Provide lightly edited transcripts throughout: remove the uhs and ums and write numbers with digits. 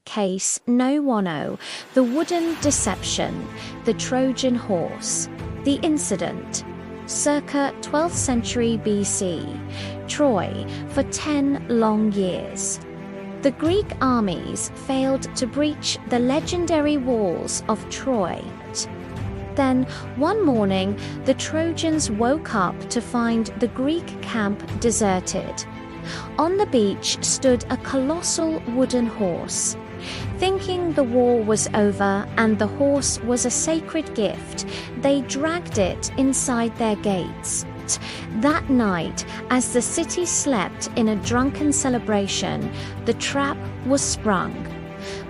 case no one the wooden deception, the Trojan horse. The incident. Circa 12th century BC, Troy, for 10 long years. The Greek armies failed to breach the legendary walls of Troy. Then, one morning, the Trojans woke up to find the Greek camp deserted. On the beach stood a colossal wooden horse. Thinking the war was over and the horse was a sacred gift, they dragged it inside their gates. That night, as the city slept in a drunken celebration, the trap was sprung.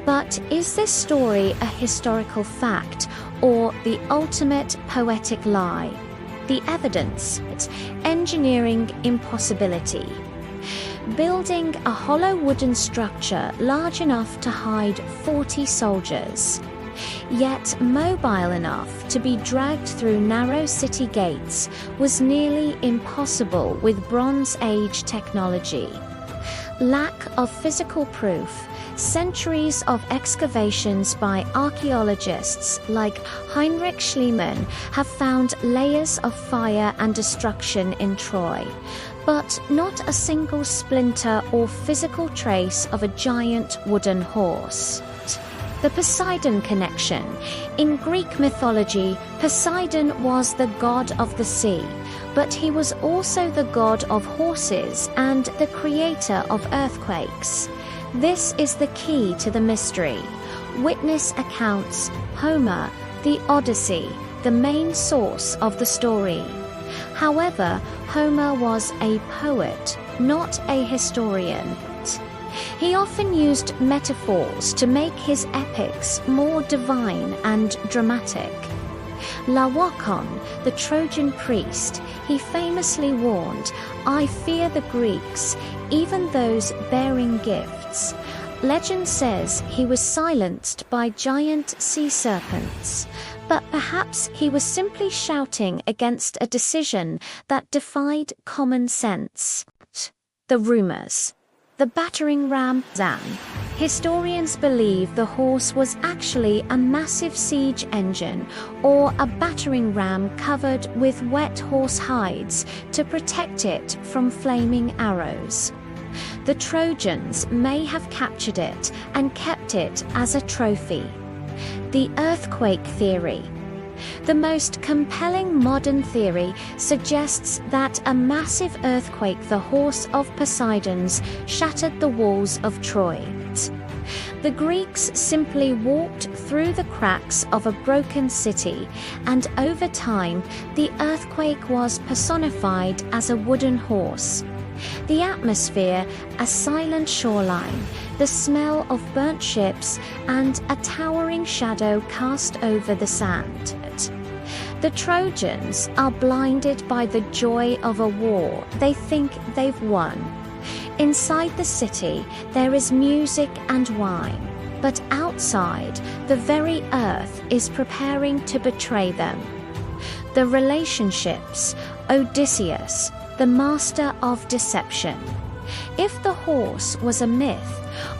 But is this story a historical fact or the ultimate poetic lie? The evidence: engineering impossibility. Building a hollow wooden structure large enough to hide 40 soldiers, yet mobile enough to be dragged through narrow city gates, was nearly impossible with Bronze Age technology. Lack of physical proof. Centuries of excavations by archaeologists like Heinrich Schliemann have found layers of fire and destruction in Troy, but not a single splinter or physical trace of a giant wooden horse. The Poseidon connection. In Greek mythology, Poseidon was the god of the sea, but he was also the god of horses and the creator of earthquakes. This is the key to the mystery. Witness accounts, Homer, the Odyssey, the main source of the story. However, Homer was a poet, not a historian. He often used metaphors to make his epics more divine and dramatic. Laocoon, the Trojan priest, he famously warned, "I fear the Greeks, even those bearing gifts." Legend says he was silenced by giant sea serpents, but perhaps he was simply shouting against a decision that defied common sense. The rumors. The battering ram Zan. Historians believe the horse was actually a massive siege engine or a battering ram covered with wet horse hides to protect it from flaming arrows. The Trojans may have captured it and kept it as a trophy. The earthquake theory. The most compelling modern theory suggests that a massive earthquake, the horse of Poseidon's, shattered the walls of Troy. The Greeks simply walked through the cracks of a broken city, and over time, the earthquake was personified as a wooden horse. The atmosphere, a silent shoreline, the smell of burnt ships, and a towering shadow cast over the sand. The Trojans are blinded by the joy of a war they think they've won. Inside the city, there is music and wine, but outside, the very earth is preparing to betray them. The relationships. Odysseus, the master of deception. If the horse was a myth,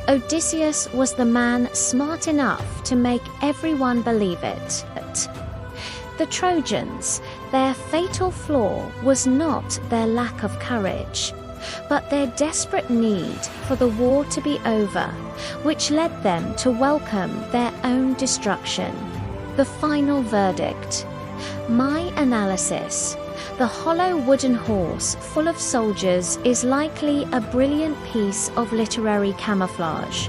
Odysseus was the man smart enough to make everyone believe it. The Trojans, their fatal flaw was not their lack of courage, but their desperate need for the war to be over, which led them to welcome their own destruction. The final verdict. My analysis. The hollow wooden horse full of soldiers is likely a brilliant piece of literary camouflage.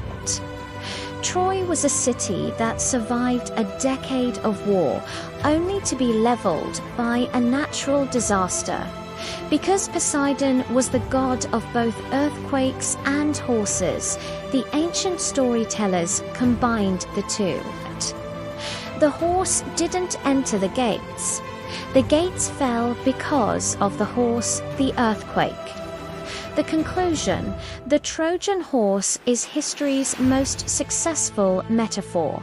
Troy was a city that survived a decade of war, only to be leveled by a natural disaster. Because Poseidon was the god of both earthquakes and horses, the ancient storytellers combined the two. The horse didn't enter the gates. The gates fell because of the horse, the earthquake. The conclusion: the Trojan horse is history's most successful metaphor.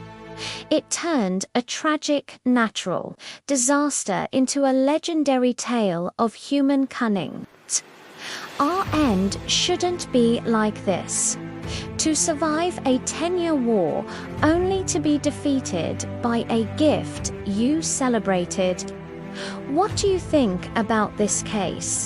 It turned a tragic natural disaster into a legendary tale of human cunning. Our end shouldn't be like this. to survive a 10-year war only to be defeated by a gift you celebrated. What do you think about this case?